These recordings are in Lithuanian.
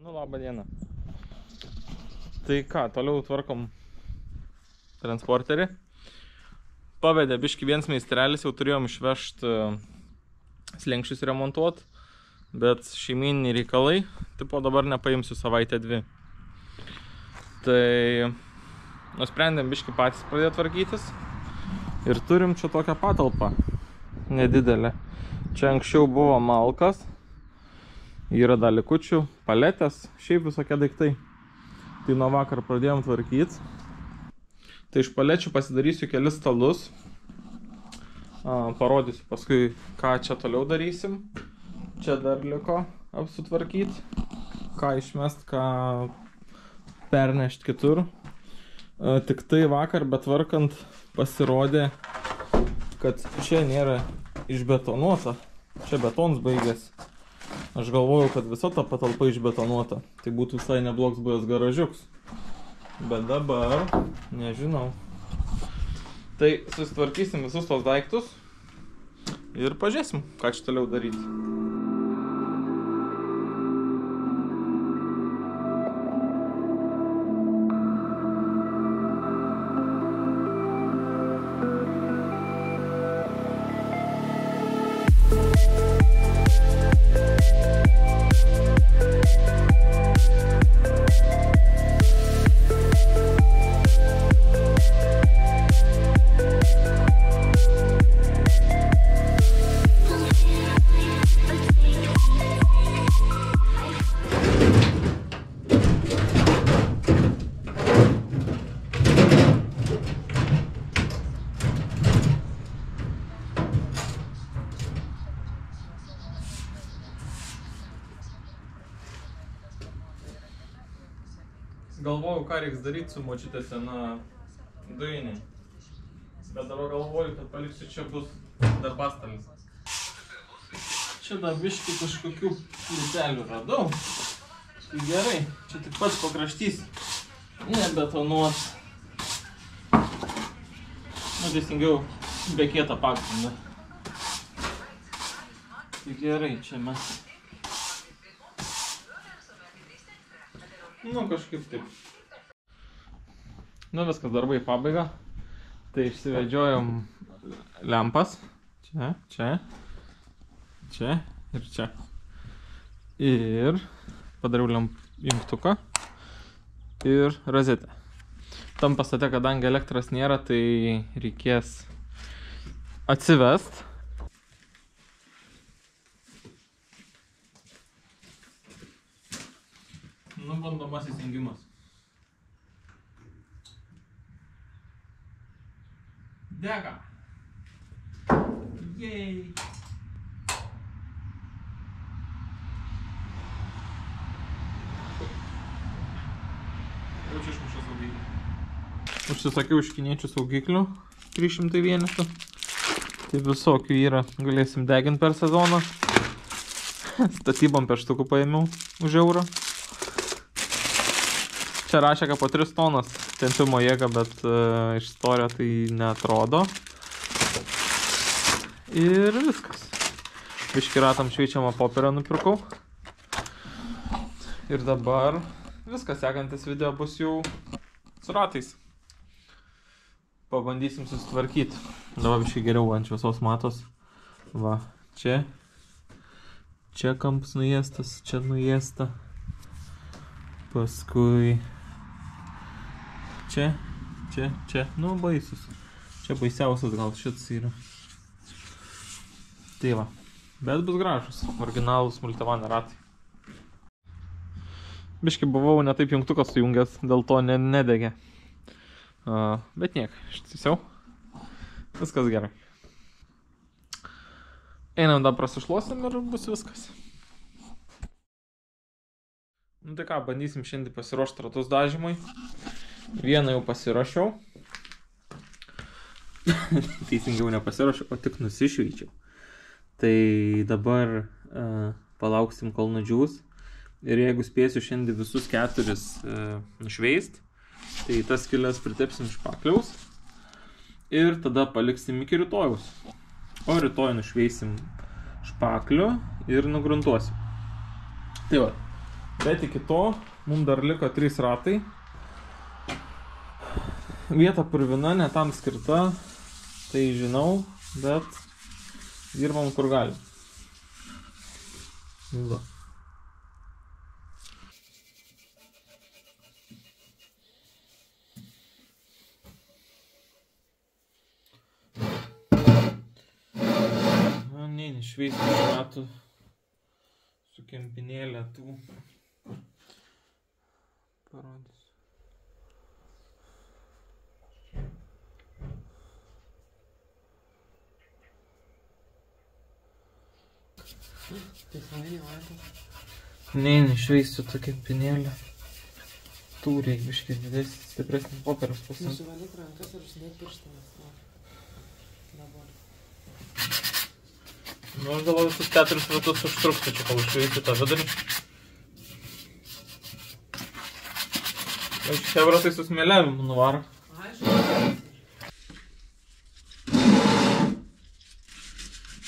Nu, labą dieną. Tai ką, toliau tvarkom transporterį. Pavedė biški vienas meistrelis, jau turėjom išvežti slenkščius remontuoti, bet šeimyniniai reikalai, tipo dabar nepaimsiu savaitę dvi. Tai nusprendėm biški patys pradėti tvarkytis ir turim čia tokią patalpą nedidelę. Čia anksčiau buvo malkas, yra dar likučių, paletės, šiaip visokie daiktai. Tai nuo vakar pradėjom tvarkyti. Tai iš palečių pasidarysiu kelis stalus. Parodysiu paskui, ką čia toliau darysim. Čia dar liko apsutvarkyti. Ką išmest, ką pernešti kitur. Tik tai vakar betvarkant pasirodė, kad čia nėra išbetonuota. Čia betons baigėsi. Aš galvojau, kad visa ta patalpa išbetonuota. Tai būtų visai neblogs buvęs garažiuks. Bet dabar nežinau. Tai susitvarkysim visus tos daiktus ir pažiūrėsim, ką čia toliau daryti. Galvojau, ką reiks daryti su močiutė sena dujinė. Bet dabar galvoju, kad paliksiu čia bus darbastalis. Čia dar biškį kažkokių plytelių radau. Tai gerai, čia tik pats pakraštys. Nebetonuot. Nu, teisingiau, be kietą pagrindą. Tai gerai, čia mes. Nu, kažkaip taip. Nu, viskas, darbai pabaiga. Tai išsivedžiojom lempas. Čia, čia, čia ir čia. Ir padariau jungtuką ir rozetę. Tam pastate, kadangi elektros nėra, tai reikės atsivest. Nu, bandomasis jungimas. Dega. Jej. Jau čia išmušę saugiklį. Užsisakiau iš kiniečių saugiklių 300 vienetų. Tai visokių yra, galėsim deginti per sezoną. Statybom peštukų paėmiau už eurą. Čia rašė, kad po 3 tonas tempimo jėga, bet iš storio tai neatrodo. Ir viskas. Biškį ratam šveičiamą popierą nupirkau. Ir dabar viskas, sekantis video bus jau su ratais. Pabandysim susitvarkyti. Dabar biškį geriau ant šviesos matos. Va, čia. Čia kampas nuėstas, čia nuėsta. Paskui čia, čia, čia, nu baisus. Čia baisiausias gal šitas yra. Tai va, bet bus gražus, originalus Multivan ratai. Biškį buvau ne taip jungtukas sujungęs, dėl to nedegė. Bet niek, ištisiau. Viskas gerai. Einam dar prasišluosim ir bus viskas. Nu tai ką, bandysim šiandien pasiruošti ratus dažymui. Vieną jau pasiruošiau. Teisingiau nepasiruošiau, o tik nusišveičiau. Tai dabar palauksim, kol nudžiūs. Ir jeigu spėsiu šiandien visus 4 nušveist, tai tas skyles pritepsim špakliaus. Ir tada paliksim iki rytojaus. O rytoj nušveisim špakliu ir nugruntuosim. Tai va. Bet iki to mums dar liko 3 ratai. Vieta purvina, ne tam skirta, tai žinau, bet dirbam kur galim. Va. Nešveisiu ratų su kempinėlė tų. Parodysiu. Nešveisiu tą kempinėlę. Tūriai biškį didesnį, stipresnį popieriaus pasim. Nusivalyk rankas ir užsidėk pirštinės. Dabar. Nu, aš galvoju, visus 4 metus užtruktų čia, kol išveisiu tą vidurį. Aš hebra tai su smėliavimu nuvaro.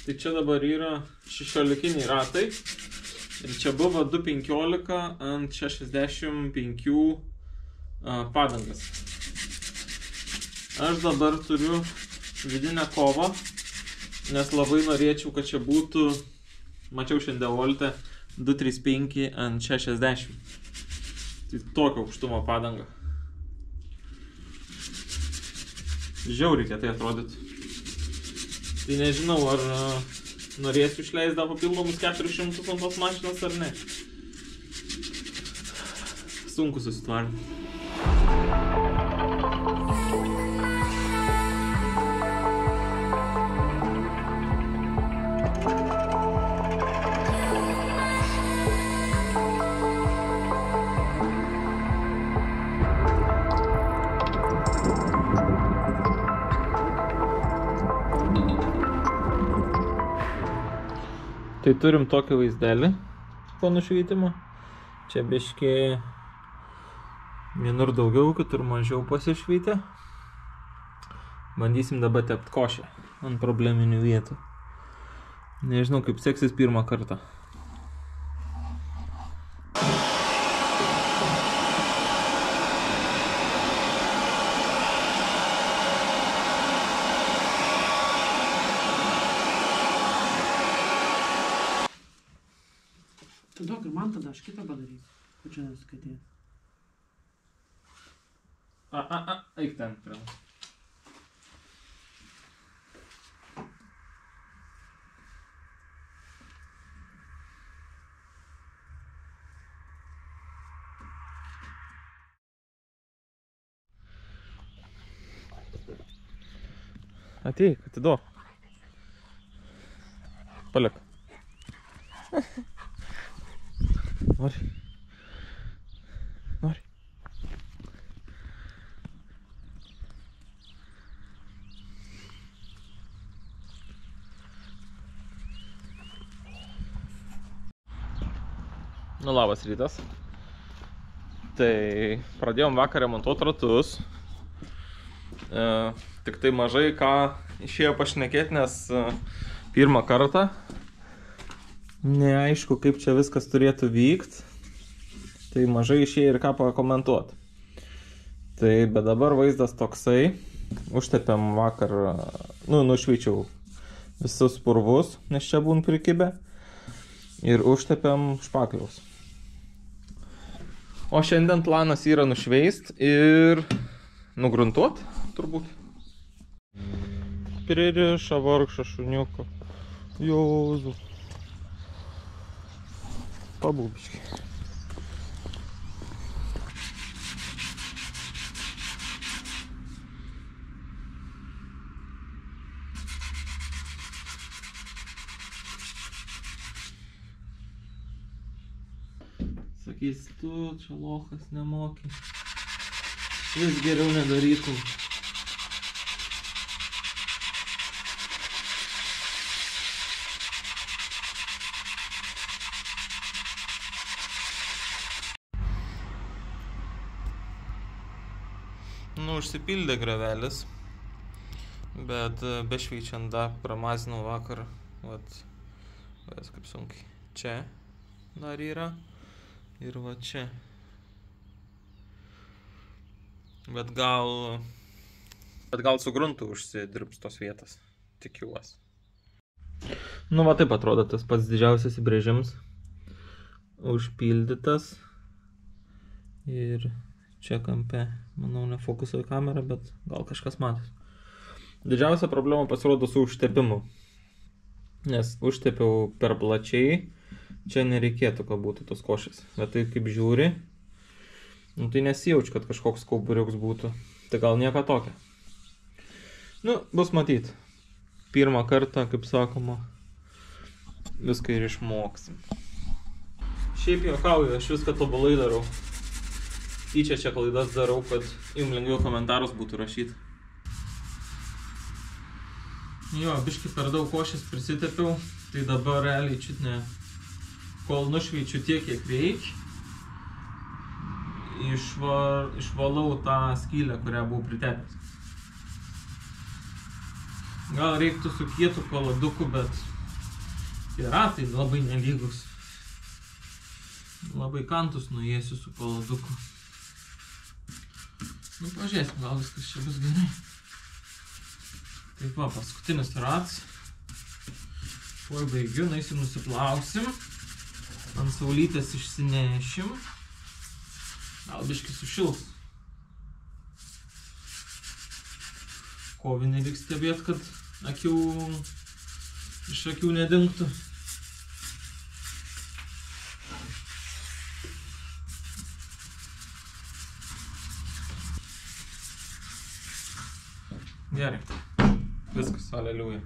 Tai čia dabar yra 16 ratai. Ir čia buvo 2,15 ant 65 padangas. Aš dabar turiu vidinę kovą. Nes labai norėčiau, kad čia būtų, mačiau šiandien volte, 2,35 ant 60. Tai tokio aukštumo padanga. Žiauriai kietai atrodytų. Tai nežinau, ar norėsiu išleisti dar papildomus 400 ant tos mašinos ar ne. Sunku susitvarti. Tai turim tokį vaizdelį po nušveitimo. Čia biškį vienur daugiau, kitur mažiau pasišveitė. Bandysim dabar tept košę ant probleminių vietų. Nežinau, kaip seksis pirmą kartą. Duok ir man tada, aš kitą padarysiu. Kur čia nesuskaitėjai? Eik ten prie. Ateik, atiduok. Palik. Nori. Nori. Nu, labas rytas. Tai pradėjom vakar remontuoti ratus. Tik tai mažai ką išėjo pašnekėti, nes pirmą kartą. Neaišku, kaip čia viskas turėtų vykt. Tai mažai išėjo ir ką pakomentuoti. Tai bet dabar vaizdas toksai. Užtepėm vakar, nušveičiau visus purvus, nes čia būn prikibę. Ir užtepėm špakliaus. O šiandien planas yra nušveist ir nugruntuot, turbūt. Pririša vargšą šuniuką. Jozu. Pabūbiškai. Sakys, tu čia lochas nemoki. Vis geriau nedarytum. Nu, užsipildė gravelis, bet bešveičiant dar pramazinau vakar, vat, kaip sunkiai. Čia dar yra, Ir va čia. Bet gal su gruntu užsidirbs tos vietos. Tikiuosi. Nu va taip atrodo tas pats didžiausias įbrėžimas. Užpildytas. Ir čia kampe, manau, nefokusuoju kamerą, bet gal kažkas matys. Didžiausia problema pasirodo su užtepimu. Nes užtepiau per plačiai, čia nereikėtų, kad būtų tos košės. Bet tai kaip žiūri, nu, tai nesijaučiu, kad kažkoks kauburiuks būtų. Tai gal nieko tokio. Nu, bus matyt. Pirmą kartą, kaip sakoma, viską ir išmoksim. Šiaip juokauju, aš viską tobulai darau. Tyčia čia klaidas darau, kad jums lengviau komentarus būtų rašyti. Jo, biškį per daug košės prisitepiau, tai dabar realiai čiut ne, kol nušveičiu tiek, kiek reikia, išvalau tą skylę, kurią buvau pritepęs. Gal reiktų su kietu kaladuku, bet tie ratai labai nelygus. Labai kantus nuėsiu su kaladuku. Nu, pažiūrėsim, gal viskas čia bus gerai. Taip va, paskutinis ratas. Tuoj baigiu, nueisim nusiplausim. Ant saulytės išsinešim. Gal biškį sušils. Kovinį reiks stebėt, kad iš akių nedingtų. Gerai. Viskas, aleliuja.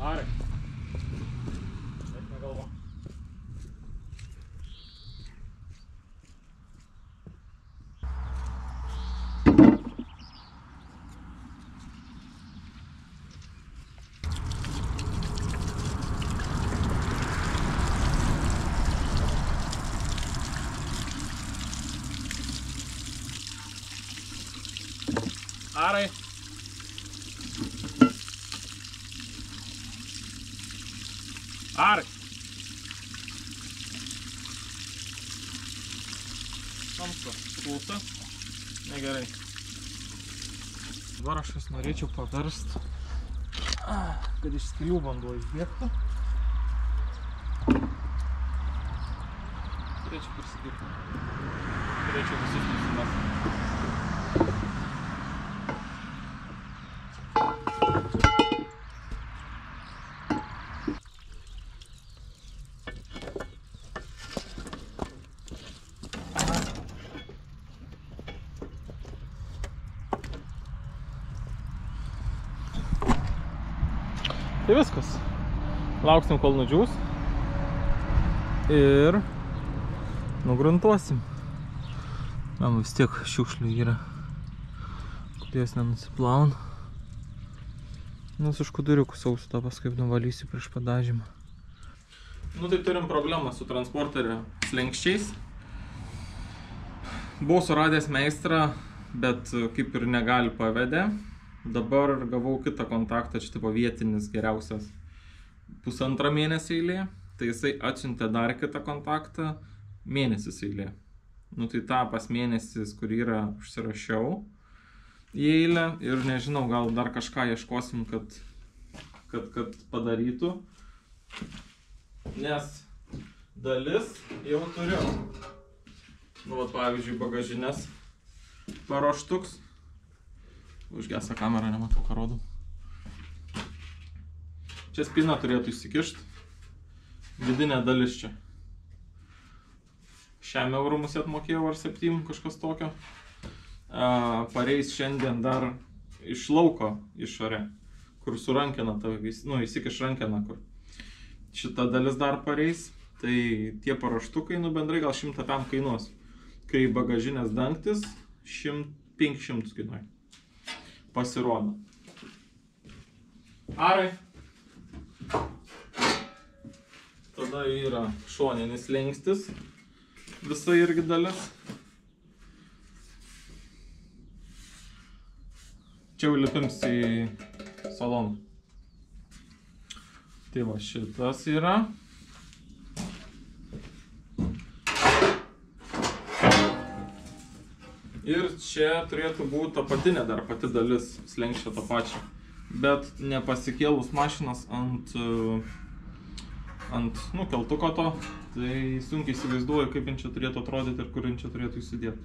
Arai. Net negalvo. Arai. Arai. Tamsu, klausa. Negerai. Dabar aš norėčiau paverst, kad iš skylių vanduo išbėgtų. Turėčiau prisidėti. Turėčiau visus nusimesti. Tai viskas. Lauksim, kol nudžiūs. Ir nugruntuosim. Man vis tiek šiukšlių yra. Kodės nenusiplaun. Su škuduriuku sausu tą paskui nuvalysiu prieš padažymą. Nu tai turim problemą su transporterio slenkščiais. Buvau suradęs meistrą, bet kaip ir negali pavedė. Dabar gavau kitą kontaktą, čia tipo vietinis geriausias 1,5 mėnesio eilė. Tai jisai atsiuntė dar kitą kontaktą, mėnesis eilė. Nu tai tą pas mėnesis, kur yra, užsirašiau į eilę ir nežinau, gal dar kažką ieškosim, kad padarytų. Nes dalis jau turiu. Nu vat pavyzdžiui bagažinės paruoštuks. Užgesą kamerą, nematau, ką rodau. Čia spyna turėtų įsikišti. Vidinė dalis čia. 6 eurų mus atmokėjau ar 7, kažkas tokio. Pareis šiandien dar iš lauko išorė, kur su rankena, nu įsikiš rankena, kur. Šita dalis dar pareis. Tai tie paruoštukai, nu bendrai gal 100 pem kainuos. kai bagažinės dangtis 500 kainuoja. Pasirodo. Arai. Tada yra šoninis lengstis. Visa irgi dalis. Čia jau lipims į saloną. Tai va, šitas yra. Ir čia turėtų būti apatinė dar pati dalis slenkščio to pačio. Bet nepasikėlus mašinas ant keltuko to, tai sunkiai įsivaizduoju, kaip jin čia turėtų atrodyti ir kur jin čia turėtų įsidėti.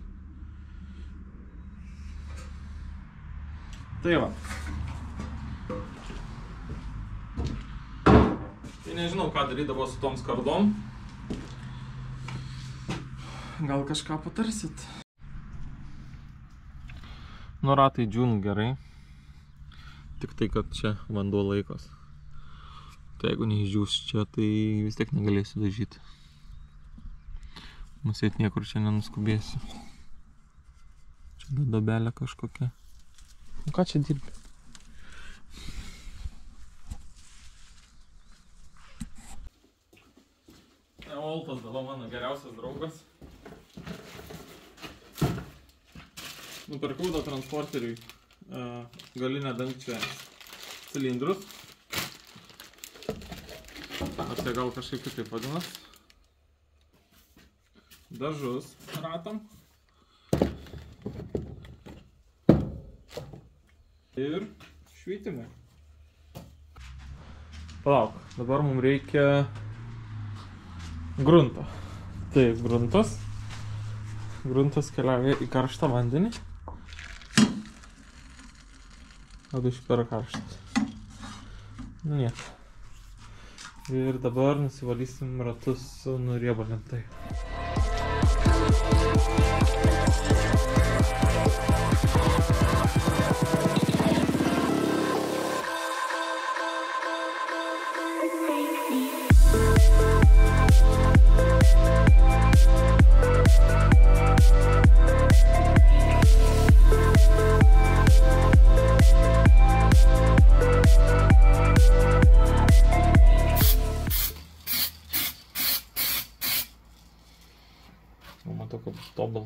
Tai va. Tai nežinau, ką darydavo su tom skardom. Gal kažką patarsit? Nu, ratai džiūn gerai. Tik tai, kad čia vanduo laikos. Tai jeigu neišdžiūs čia, tai vis tiek negalėsiu dažyti. Nusėt niekur čia nenuskubėsiu. Čia dobelė kažkokia. Nu, ką čia dirbi? Oltas dabar mano geriausias draugas. Nupirkau transporteriui galinę dangčio cilindrus. Ar tai gal kažkaip kitaip vadinas. Dažus ratam. Ir šveitimai. Palauk, dabar mums reikia grunto. Tai gruntas. Gruntas keliauja į karštą vandenį. O biškį per karštas. Nu niek. Ir dabar nusivalysim ratus su nuriebalintai. Matau, kad bus tobul.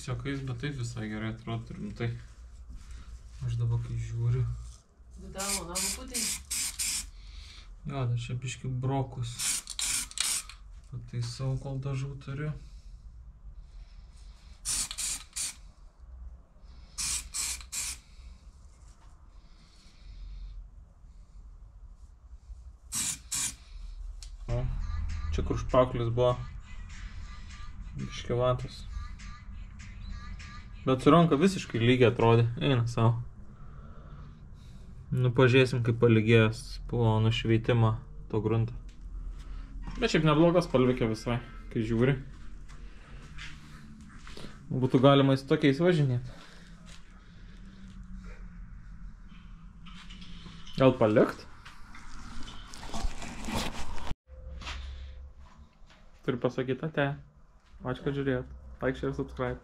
Siokais, bet taip visai gerai atrodo rimtai. Aš dabar kai žiūriu. Dudamo, namukutį? Jo, dar čia biški brokus. Pataisau, kol dažų turiu. O, čia kur špaklis buvo. Biški vatas. Bet su ranka visiškai lygiai atrodė, eina savo. Nu, pažiūrėsim, kaip palygėjęs po nušveitimą to grunto. Bet šiaip neblogas spalvikė visai, kai žiūri. Būtų galima su tokiais važinėti. Gal palikt? Turiu pasakyti ate. Ačiū, kad žiūrėjot. Like, share, subscribe.